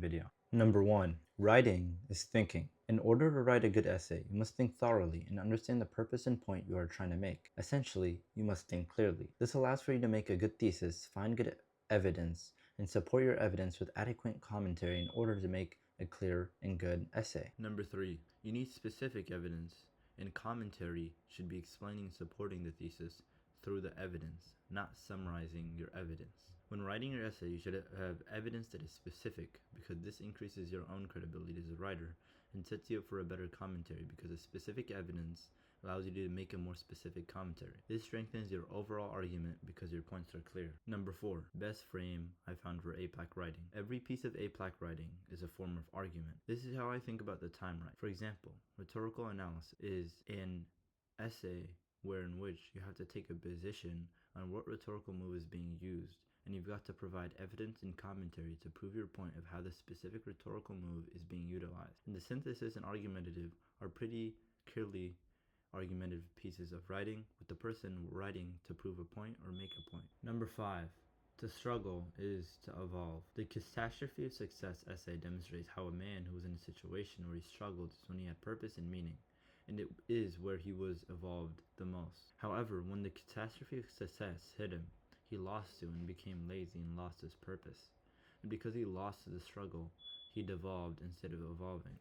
video. Number 1. Writing is thinking. In order to write a good essay, you must think thoroughly and understand the purpose and point you are trying to make. Essentially, you must think clearly. This allows for you to make a good thesis, find good evidence, and support your evidence with adequate commentary in order to make a clear and good essay. Number 3. You need specific evidence, and commentary should be explaining and supporting the thesis through the evidence, not summarizing your evidence. When writing your essay, you should have evidence that is specific, because this increases your own credibility as a writer and sets you up for a better commentary, because the specific evidence allows you to make a more specific commentary. This strengthens your overall argument because your points are clear. Number 4. Best frame I found for APLAC writing. Every piece of APLAC writing is a form of argument. This is how I think about the time right. For example, rhetorical analysis is an essay in which you have to take a position on what rhetorical move is being used, and you've got to provide evidence and commentary to prove your point of how the specific rhetorical move is being utilized. And the synthesis and argumentative are pretty clearly argumentative pieces of writing, with the person writing to prove a point or make a point. Number 5. To struggle is to evolve. The Catastrophe of Success essay demonstrates how a man who was in a situation where he struggled is when he had purpose and meaning, and it is where he was evolved the most. However, when the catastrophe of success hit him, he lost to and became lazy and lost his purpose. And because he lost to the struggle, he devolved instead of evolving,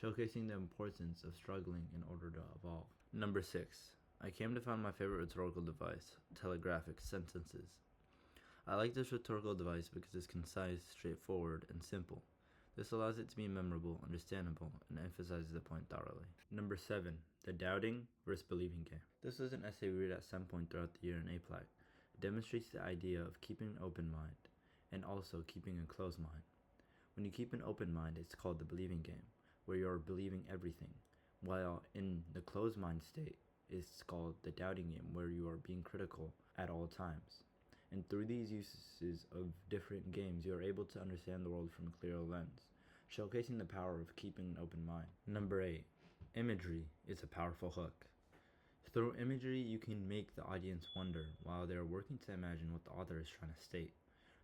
showcasing the importance of struggling in order to evolve. Number 6. I came to find my favorite rhetorical device, telegraphic sentences. I like this rhetorical device because it's concise, straightforward, and simple. This allows it to be memorable, understandable, and emphasizes the point thoroughly. Number 7. The doubting versus believing game. This was an essay we read at some point throughout the year in APLAC. It demonstrates the idea of keeping an open mind and also keeping a closed mind. When you keep an open mind, it's called the believing game, where you're believing everything, while in the closed mind state, it's called the doubting game, where you are being critical at all times. And through these uses of different games, you are able to understand the world from a clearer lens, showcasing the power of keeping an open mind. Number 8. Imagery is a powerful hook. Through imagery, you can make the audience wonder while they are working to imagine what the author is trying to state.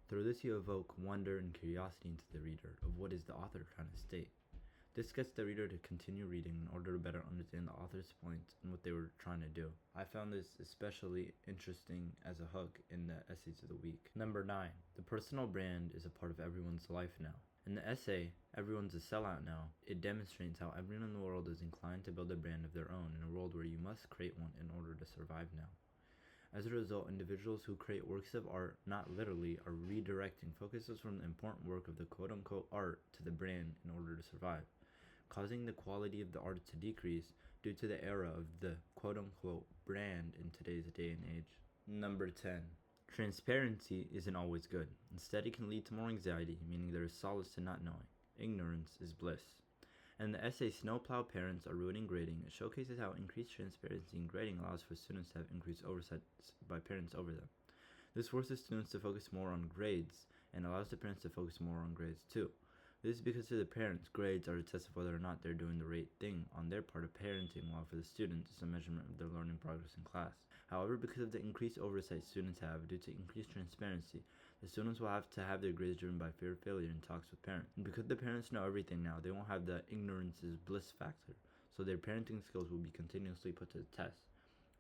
Through this, you evoke wonder and curiosity into the reader of what is the author trying to state. This gets the reader to continue reading in order to better understand the author's point and what they were trying to do. I found this especially interesting as a hook in the Essays of the Week. Number 9. The personal brand is a part of everyone's life now. In the essay, Everyone's a Sellout Now, it demonstrates how everyone in the world is inclined to build a brand of their own in a world where you must create one in order to survive now. As a result, individuals who create works of art, not literally, are redirecting focuses from the important work of the quote-unquote art to the brand in order to survive, causing the quality of the art to decrease due to the era of the quote-unquote brand in today's day and age. Number 10. Transparency isn't always good. Instead, it can lead to more anxiety, meaning there is solace in not knowing. Ignorance is bliss. And the essay Snowplow Parents Are Ruining Grading, it showcases how increased transparency in grading allows for students to have increased oversight by parents over them. This forces students to focus more on grades and allows the parents to focus more on grades too. This is because to the parents, grades are a test of whether or not they're doing the right thing on their part of parenting, while for the students, it's a measurement of their learning progress in class. However, because of the increased oversight students have due to increased transparency, the students will have to have their grades driven by fear of failure in talks with parents. And because the parents know everything now, they won't have the ignorance is bliss factor, so their parenting skills will be continuously put to the test,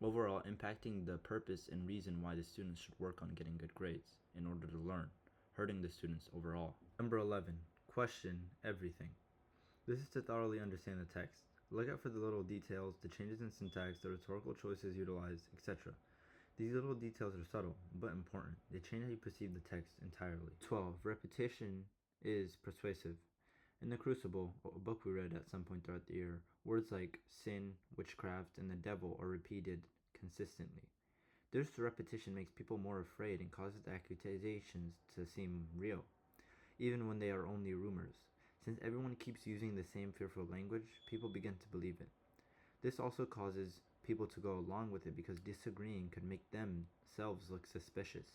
overall impacting the purpose and reason why the students should work on getting good grades in order to learn, hurting the students overall. Number 11. Question everything. This is to thoroughly understand the text. Look out for the little details, the changes in syntax, the rhetorical choices utilized, etc. These little details are subtle, but important. They change how you perceive the text entirely. 12. Repetition is persuasive. In The Crucible, a book we read at some point throughout the year, words like sin, witchcraft, and the devil are repeated consistently. This repetition makes people more afraid and causes the accusations to seem real, even when they are only rumors. Since everyone keeps using the same fearful language, people begin to believe it. This also causes people to go along with it because disagreeing could make themselves look suspicious.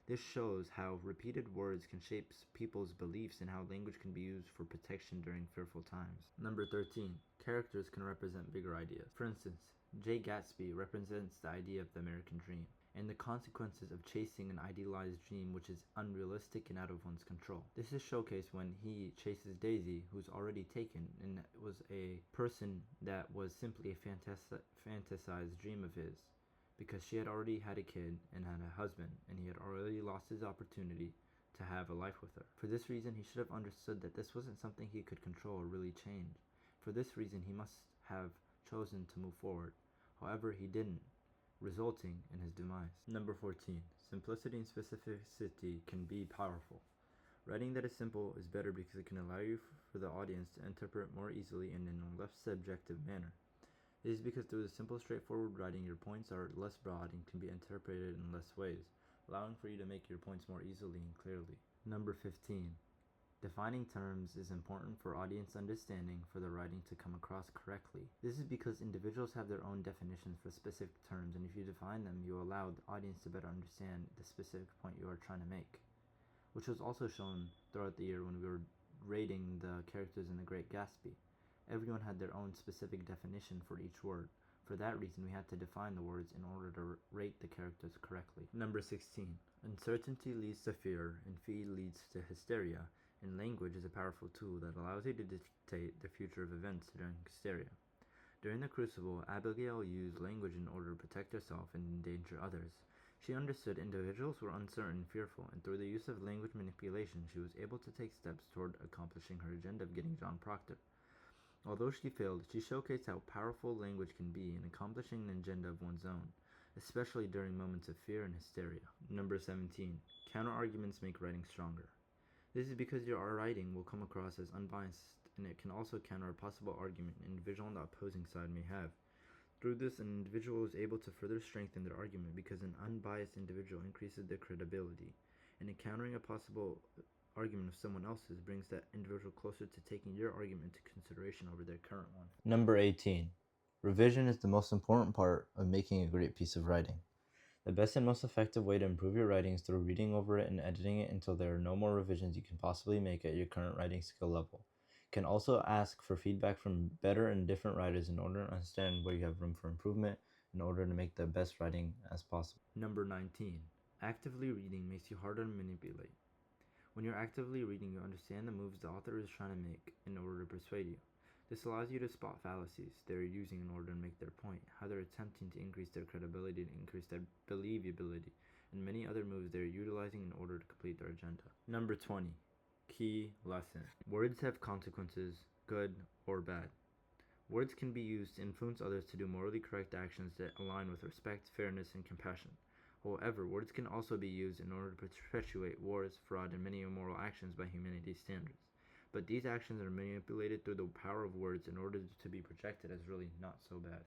This shows how repeated words can shape people's beliefs and how language can be used for protection during fearful times. Number 13. Characters can represent bigger ideas. For instance, Jay Gatsby represents the idea of the American dream. and the consequences of chasing an idealized dream which is unrealistic and out of one's control. This is showcased when he chases Daisy, who's already taken and was a person that was simply a fantasized dream of his, because she had already had a kid and had a husband, and he had already lost his opportunity to have a life with her. For this reason, he should have understood that this wasn't something he could control or really change. For this reason, he must have chosen to move forward. However, he didn't, resulting in his demise. Number 14. Simplicity and specificity can be powerful. Writing that is simple is better because it can allow you for the audience to interpret more easily and in a less subjective manner. It is because through the simple, straightforward writing, your points are less broad and can be interpreted in less ways, allowing for you to make your points more easily and clearly. Number 15. Defining terms is important for audience understanding for the writing to come across correctly. This is because individuals have their own definitions for specific terms, and if you define them, you allow the audience to better understand the specific point you are trying to make, which was also shown throughout the year when we were rating the characters in The Great Gatsby. Everyone had their own specific definition for each word. For that reason, we had to define the words in order to rate the characters correctly. Number 16. Uncertainty leads to fear, and fear leads to hysteria, and language is a powerful tool that allows you to dictate the future of events during hysteria. During the Crucible, Abigail used language in order to protect herself and endanger others. She understood individuals were uncertain and fearful, and through the use of language manipulation, she was able to take steps toward accomplishing her agenda of getting John Proctor. Although she failed, she showcased how powerful language can be in accomplishing an agenda of one's own, especially during moments of fear and hysteria. Number 17. Counter-arguments make writing stronger. This is because your writing will come across as unbiased, and it can also counter a possible argument an individual on the opposing side may have. Through this, an individual is able to further strengthen their argument because an unbiased individual increases their credibility, and encountering a possible argument of someone else's brings that individual closer to taking your argument into consideration over their current one. Number 18. Revision is the most important part of making a great piece of writing. The best and most effective way to improve your writing is through reading over it and editing it until there are no more revisions you can possibly make at your current writing skill level. You can also ask for feedback from better and different writers in order to understand where you have room for improvement in order to make the best writing as possible. Number 19. Actively reading makes you harder to manipulate. When you're actively reading, you understand the moves the author is trying to make in order to persuade you. This allows you to spot fallacies they're using in order to make their point, how they're attempting to increase their credibility and increase their believability, and many other moves they're utilizing in order to complete their agenda. Number 20. Key lesson. Words have consequences, good or bad. Words can be used to influence others to do morally correct actions that align with respect, fairness, and compassion. However, words can also be used in order to perpetuate wars, fraud, and many immoral actions by humanity's standards. But these actions are manipulated through the power of words in order to be projected as really not so bad.